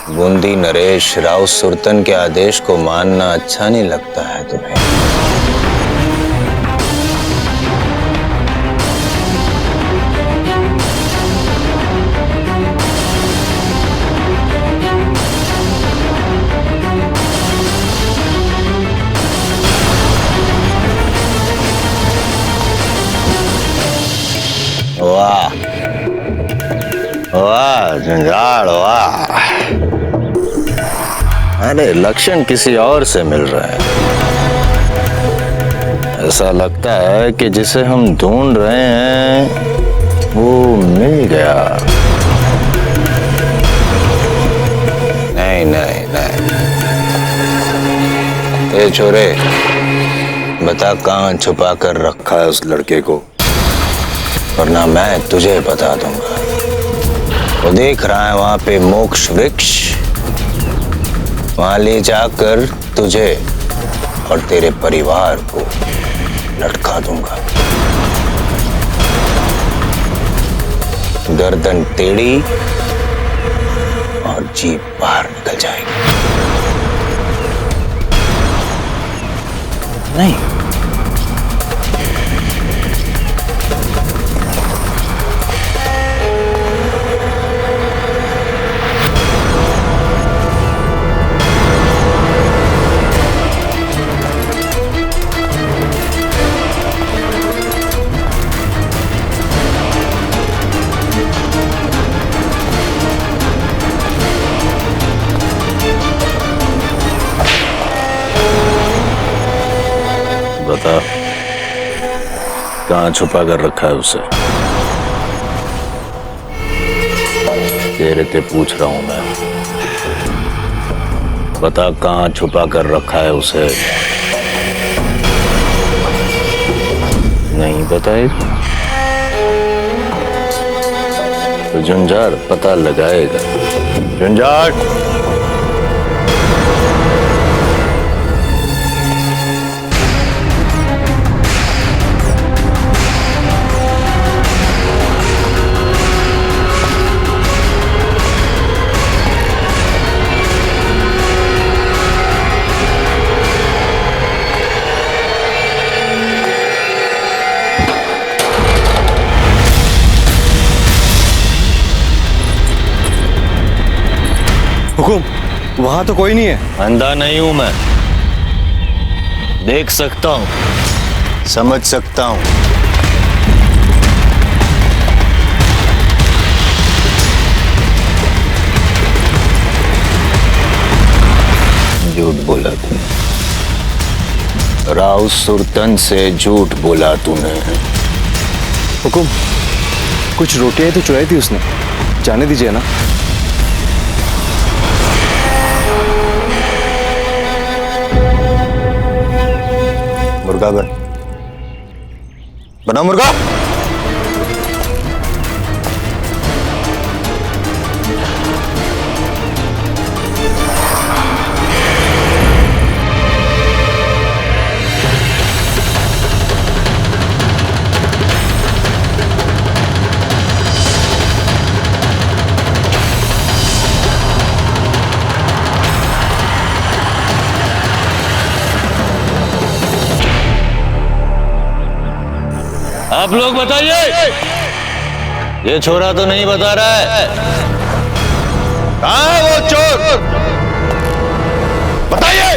बूंदी नरेश राव सुरतन के आदेश को मानना अच्छा नहीं लगता है तुम्हें? वाह वाह झंझाड़ वाह। अरे लक्षण किसी और से मिल रहा है। ऐसा लगता है कि जिसे हम ढूंढ रहे हैं वो मिल गया। नहीं नहीं नहीं, ए छोरे, बता कहाँ छुपा कर रखा है उस लड़के को, वरना मैं तुझे बता दूंगा। वो देख रहा है वहां पे मोक्ष वृक्ष, वहां ले जाकर तुझे और तेरे परिवार को लटका दूंगा। गर्दन टेढ़ी और जीभ बाहर निकल जाएगी। नहीं, बता कहाँ छुपा कर रखा है उसे? तेरे से पूछ रहा हूं मैं, बता कहाँ छुपा कर रखा है उसे? नहीं बताए तो झंझार पता लगाएगा। झंझार, हुकुम, वहां तो कोई नहीं है। अंधा नहीं हूं मैं, देख सकता हूं, समझ सकता हूं। झूठ बोला तूने, राव सुरतन से झूठ बोला तूने। हुकुम, कुछ रोटियां तो चुराई थी उसने, जाने दीजिए ना। मुर्गा बना मुर्गा। आप लोग बताइए, ये छोरा तो नहीं बता रहा है, कहाँ है वो चोर? बताइए।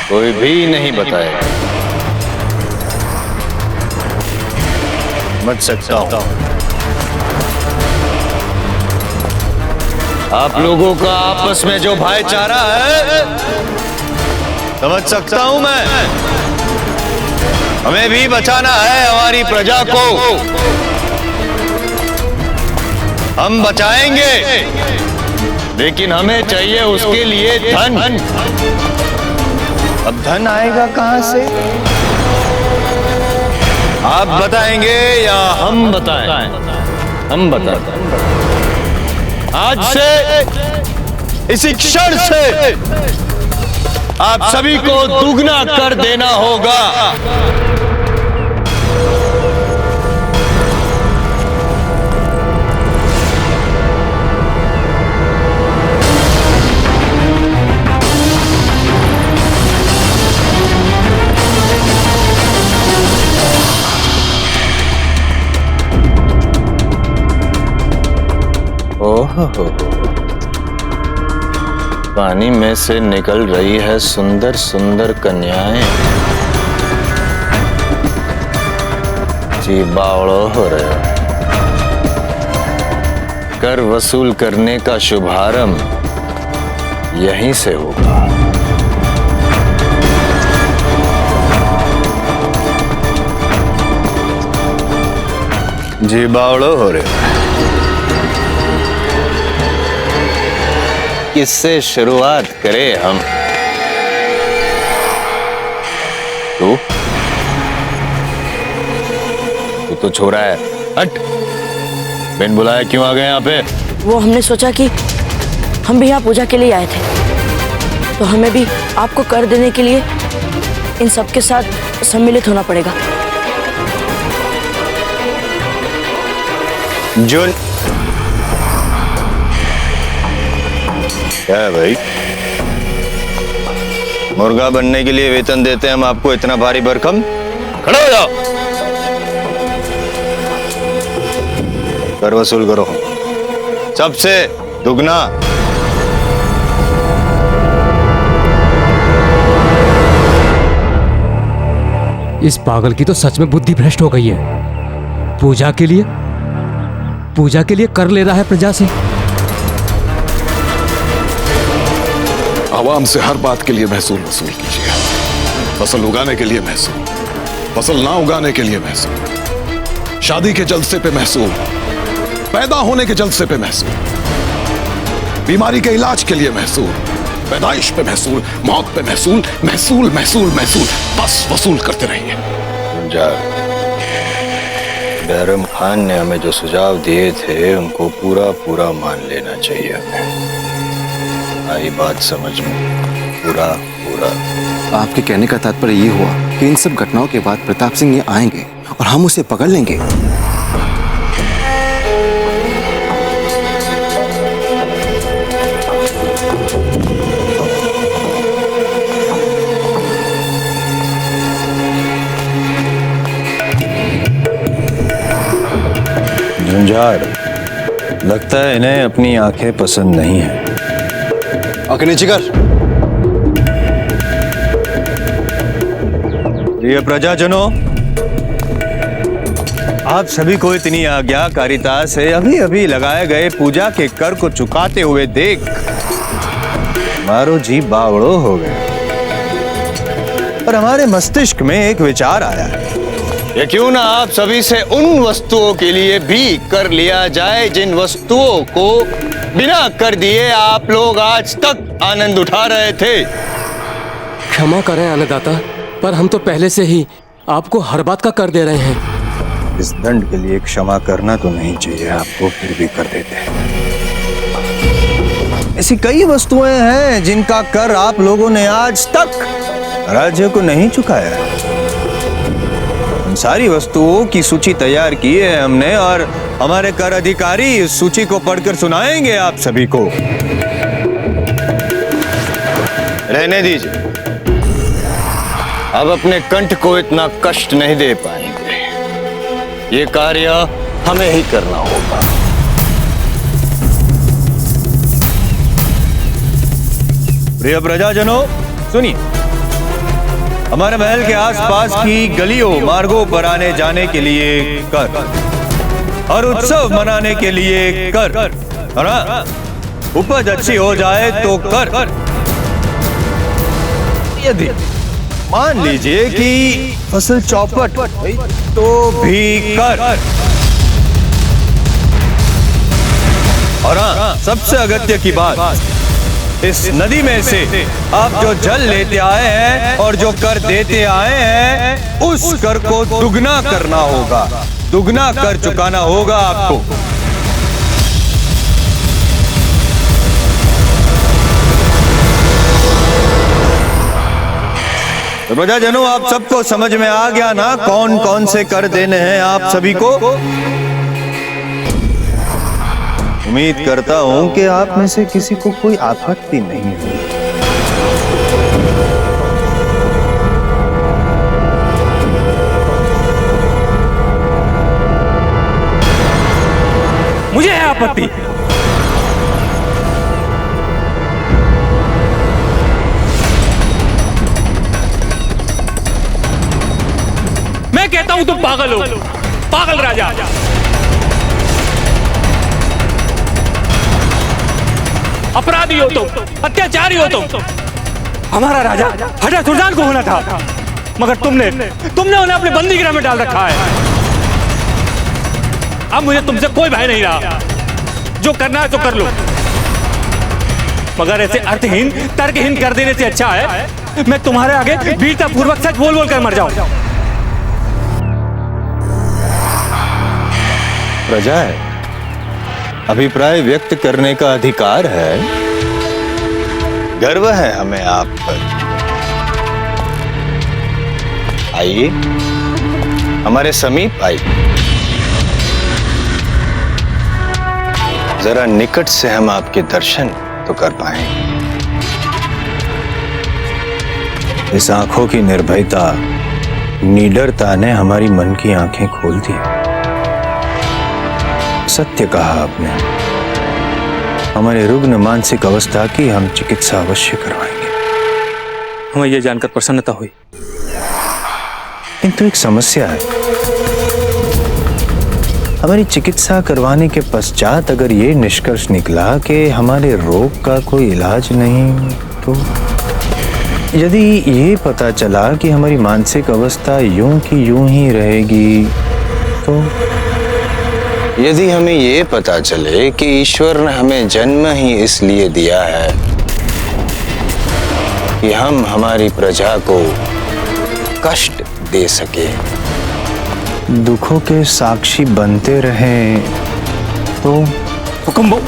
कोई भी नहीं बताएगा। समझ सकता हूं आप लोगों का आपस में जो भाईचारा है, समझ सकता हूं मैं। हमें भी बचाना है हमारी प्रजा को, हम बचाएंगे, लेकिन हमें चाहिए उसके लिए धन। अब धन आएगा कहां से? आप बताएंगे या हम बताएं? हम बताते हैं। आज से, इसी क्षण से आप सभी को दुगना कर देना होगा। ओहो, पानी में से निकल रही है सुंदर सुंदर कन्याएं। जी बावड़ो हो रहे हो। कर वसूल करने का शुभारंभ यहीं से होगा। जी बावड़ो हो रहे हो। किससे शुरुआत करें हम? तू तो छोरा है, हट। बिन बुलाए क्यों आ गए यहाँ पे? वो हमने सोचा कि हम भी यहाँ पूजा के लिए आए थे, तो हमें भी आपको कर देने के लिए इन सबके साथ सम्मिलित होना पड़ेगा। जुन क्या है भाई? मुर्गा बनने के लिए वेतन देते हैं हम आपको इतना भारी भरकम? खड़े हो जाओ, कर वसूल करो सबसे दुगना। इस पागल की तो सच में बुद्धि भ्रष्ट हो गई है। पूजा के लिए कर ले रहा है प्रजा से। आवाम से हर बात के लिए महसूल वसूल कीजिए। फसल उगाने के लिए महसूल, फसल ना उगाने के लिए महसूल, शादी के जलसे पे महसूल, पैदा होने के जलसे पे महसूल, बीमारी के इलाज के लिए महसूल, पैदाइश पे महसूल, मौत पे महसूल, महसूल महसूल महसूल, बस वसूल करते रहिए। बैरम खान ने हमें जो सुझाव दिए थे उनको पूरा पूरा मान लेना चाहिए हमें। आई बात समझ में? पूरा पूरा। आपके कहने का तात्पर्य ये हुआ कि इन सब घटनाओं के बाद प्रताप सिंह ये आएंगे और हम उसे पकड़ लेंगे। झुंझार, लगता है इन्हें अपनी आंखें पसंद नहीं है। आंखें नीचे कर। प्रिय प्रजाजनों, आप सभी को इतनी आज्ञाकारिता से अभी अभी लगाए गए पूजा के कर को चुकाते हुए देख मारो जी बावड़ो हो गए। और हमारे मस्तिष्क में एक विचार आया है, ये क्यों ना आप सभी से उन वस्तुओं के लिए भी कर लिया जाए जिन वस्तुओं को बिना कर दिए आप लोग आज तक आनंद उठा रहे थे। क्षमा करें अन्नदाता, पर हम तो पहले से ही आपको हर बात का कर दे रहे हैं। इस दंड के लिए क्षमा करना तो नहीं चाहिए आपको, फिर भी कर देते हैं। ऐसी कई वस्तुएं हैं जिनका कर आप लोगों ने आज तक राज्य को नहीं चुकाया है। उन सारी वस्तुओं की सूची तैयार की है हमने और हमारे कर अधिकारी इस सूची को पढ़कर सुनाएंगे आप सभी को। रहने दीजिए, अब अपने कंठ को इतना कष्ट नहीं दे पाएंगे। ये कार्य हमें ही करना होगा। प्रिय प्रजाजनों, सुनिए। हमारे महल के आसपास की गलियों मार्गों पर आने जाने के लिए कर और उत्सव मनाने के लिए कर, है ना? उपज अच्छी हो जाए तो कर। यदि मान लीजिए कि फसल चौपट तो भी कर। और हाँ, सबसे अगत्य की बात, इस नदी में से आप जो जल लेते आए हैं और जो कर देते आए हैं उस कर को दुगना करना होगा, दुगना कर चुकाना होगा आपको। तो प्रजाजनों, आप सबको समझ में आ गया ना कौन कौन से कर देने हैं आप सभी को? उम्मीद करता हूं कि आप में से किसी को कोई आपत्ति नहीं है। मुझे है आपत्ति। हूं तुम पागल हो, पागल राजा। अपराधी हो तुम, अत्याचारी हो तुम। हमारा राजा हजा सुल्तान को होना था, मगर तुमने उन्हें अपने बंदीगृह में डाल रखा है। अब मुझे तुमसे कोई भय नहीं रहा, जो करना है तो कर लो, मगर ऐसे अर्थहीन तर्कहीन कर देने से अच्छा है मैं तुम्हारे आगे वीरता पूर्वक सच बोल बोल कर मर जाऊं। प्रजा है, अभिप्राय व्यक्त करने का अधिकार है। गर्व है हमें आप पर। आइए, हमारे समीप आइए, जरा निकट से हम आपके दर्शन तो कर पाएंगे। इस आंखों की निर्भयता, निडरता ने हमारी मन की आंखें खोल दी। सत्य कहा आपने, हमारे रुग्ण मानसिक अवस्था की हम चिकित्सा अवश्य करवाएंगे। हमें यह जानकर प्रसन्नता हुई, किंतु एक समस्या है। हमारी चिकित्सा करवाने के पश्चात अगर ये निष्कर्ष निकला कि हमारे रोग का कोई इलाज नहीं, तो यदि ये पता चला कि हमारी मानसिक अवस्था यूं की यूं ही रहेगी, तो यदि हमें ये पता चले कि ईश्वर ने हमें जन्म ही इसलिए दिया है कि हम हमारी प्रजा को कष्ट दे सके, दुखों के साक्षी बनते रहें, तो हुकुम।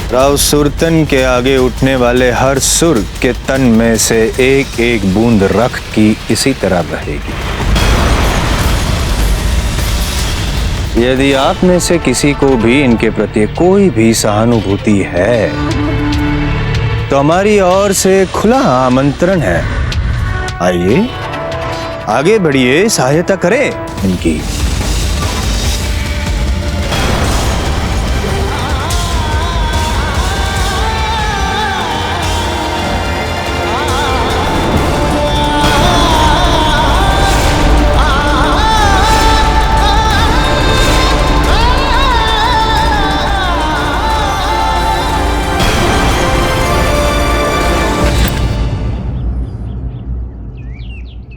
राव सुरतन के आगे उठने वाले हर सुर के तन में से एक एक बूंद रक्त की इसी तरह बहेगी। यदि आप में से किसी को भी इनके प्रति कोई भी सहानुभूति है, तो हमारी ओर से खुला आमंत्रण है। आइए, आगे बढ़िए, सहायता करें इनकी।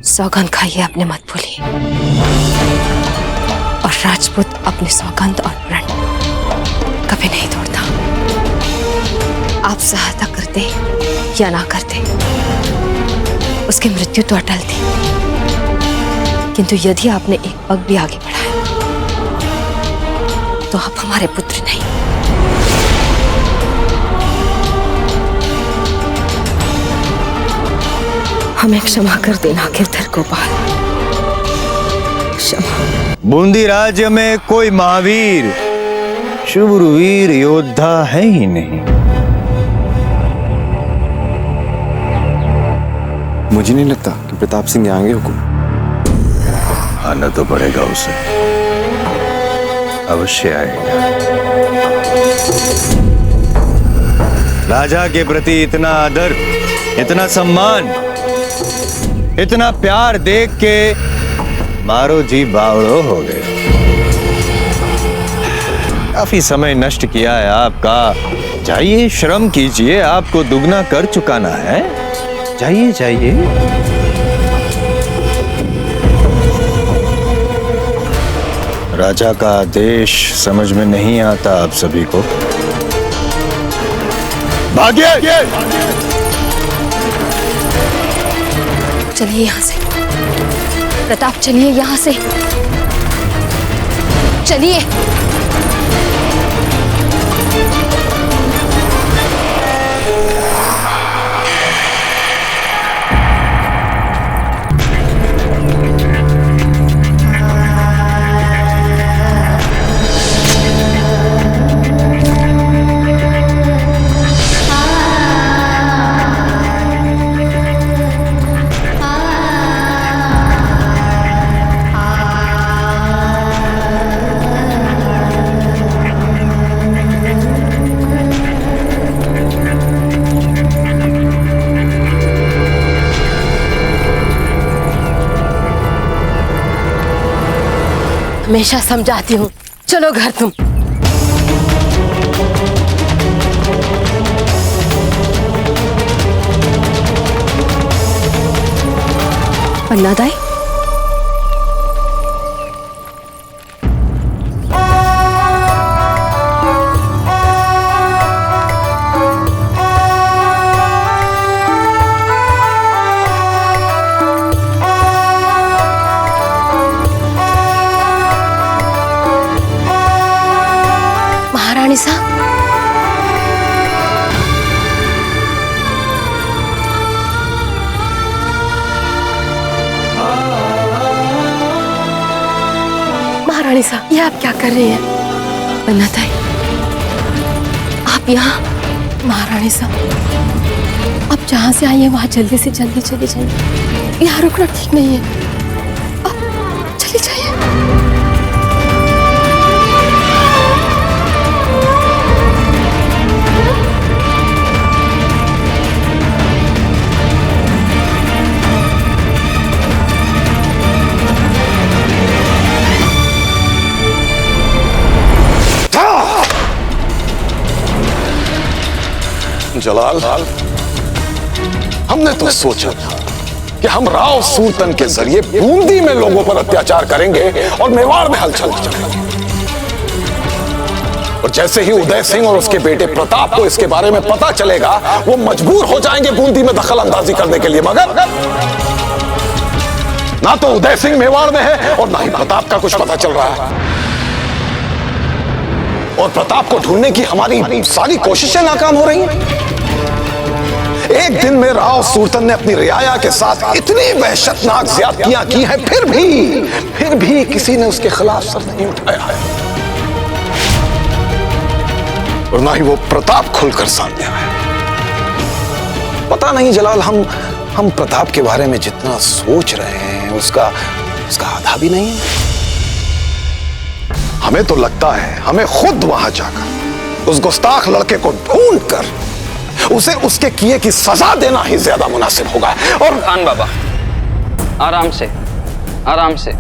सौगंध खाइए, अपने मत भूलिए, और राजपूत अपनी सौगंध और प्रण कभी नहीं तोड़ता। आप सहायता करते या ना करते, उसकी मृत्यु तो अटल थी, किंतु यदि आपने एक पग भी आगे बढ़ाया तो आप हमारे पुत्र नहीं। हमें क्षमा कर देना गिरधर गोपाल, क्षमा। बूंदी राज्य में कोई महावीर, शूरवीर योद्धा है ही नहीं। मुझे नहीं लगता कि प्रताप सिंह यहाँ आएंगे हुकुम। आना तो पड़ेगा उसे, अवश्य आएगा। राजा के प्रति इतना आदर, इतना सम्मान, इतना प्यार देख के मारो जी बावड़ो हो गए। काफी समय नष्ट किया है आपका, जाइए श्रम कीजिए, आपको दुगना कर चुकाना है। जाइए जाइए। राजा का आदेश समझ में नहीं आता आप सभी को? भागिए! चलिए यहाँ से प्रताप, चलिए यहाँ से, चलिए। हमेशा समझाती हूँ, चलो घर तुम। अन्नादाई, महारानी साहब, महारानी साहब, ये आप क्या कर रही हैं? अन्नादाई, आप यहाँ? महारानी साहब, आप जहाँ से आई हैं वहाँ जल्दी से जल्दी चली जाइए। यहाँ रुकना ठीक नहीं है, आप चली जाइए। जलाल, हमने तो सोचा था कि हम राव सुल्तान के जरिए बूंदी में लोगों पर अत्याचार करेंगे और मेवाड़ में हलचल मचाएंगे। और जैसे ही उदय सिंह और उसके बेटे प्रताप को इसके बारे में पता चलेगा, वो मजबूर हो जाएंगे बूंदी में दखल अंदाजी करने के लिए। मगर ना तो उदय सिंह मेवाड़ में है और ना ही प्रताप का कुछ पता चल रहा है। और प्रताप को ढूंढने की हमारी सारी कोशिशें नाकाम हो रही हैं। एक दिन में राव सुल्तान ने अपनी रियाया के साथ इतनी वहशतनाक ज्यादतियां की हैं, फिर भी किसी ने उसके खिलाफ सर नहीं उठाया है। और ना ही वो प्रताप खुलकर सामने आया। पता नहीं जलाल, हम प्रताप के बारे में जितना सोच रहे हैं उसका आधा भी नहीं है। हमें तो लगता है हमें खुद वहां जाकर उस गुस्ताख लड़के को ढूंढकर उसे उसके किए की सजा देना ही ज्यादा मुनासिब होगा। और खान बाबा, आराम से आराम से,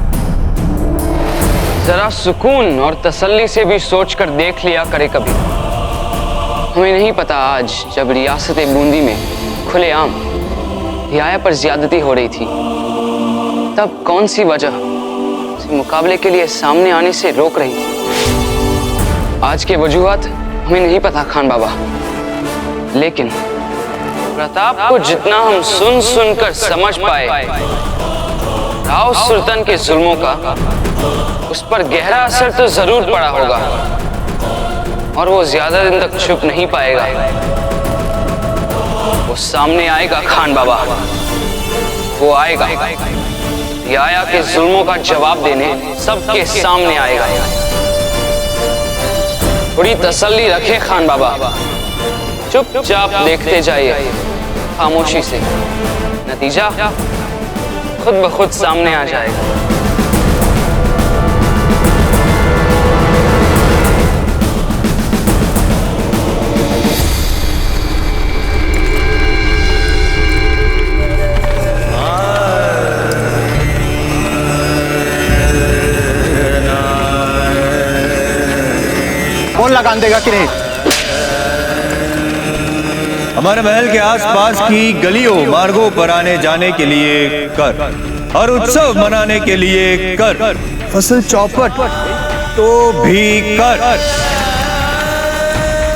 जरा सुकून और तसल्ली से भी सोचकर देख लिया करे कभी। हमें नहीं पता आज जब रियासत बूंदी में खुलेआम रियाया पर ज्यादती हो रही थी, तब कौन सी वजह मुकाबले के लिए सामने आने से रोक रही थी। आज के वजूहात हमें नहीं पता खान बाबा, लेकिन प्रताप को जितना हम सुन कर समझ पाए, राव सुल्तान के जुल्मों का उस पर गहरा असर तो जरूर पड़ा होगा और वो ज्यादा दिन तक छुप नहीं पाएगा। वो सामने आएगा खान बाबा, वो आएगा, रियाया के जुल्मों का जवाब देने सबके सामने आएगा। थोड़ी तसल्ली रखें खान बाबा, चुपचाप देखते जाइए खामोशी से, नतीजा खुद ब खुद सामने आ जाएगा। कौन लगान देगा कि नहीं? हमारे महल के आसपास की गलियों मार्गों पर आने जाने के लिए कर और उत्सव मनाने के लिए कर, फसल चौपट तो भी कर।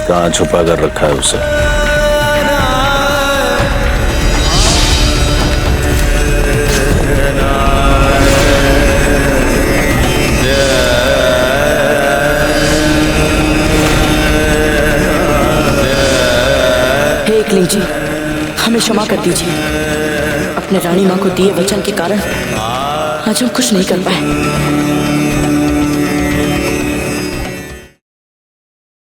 कहाँ छुपा कर रखा है उसे? लीजिए, हमें क्षमा कर दीजिए। अपने रानी माँ को दिए वचन के कारण आज हम कुछ नहीं कर पाए।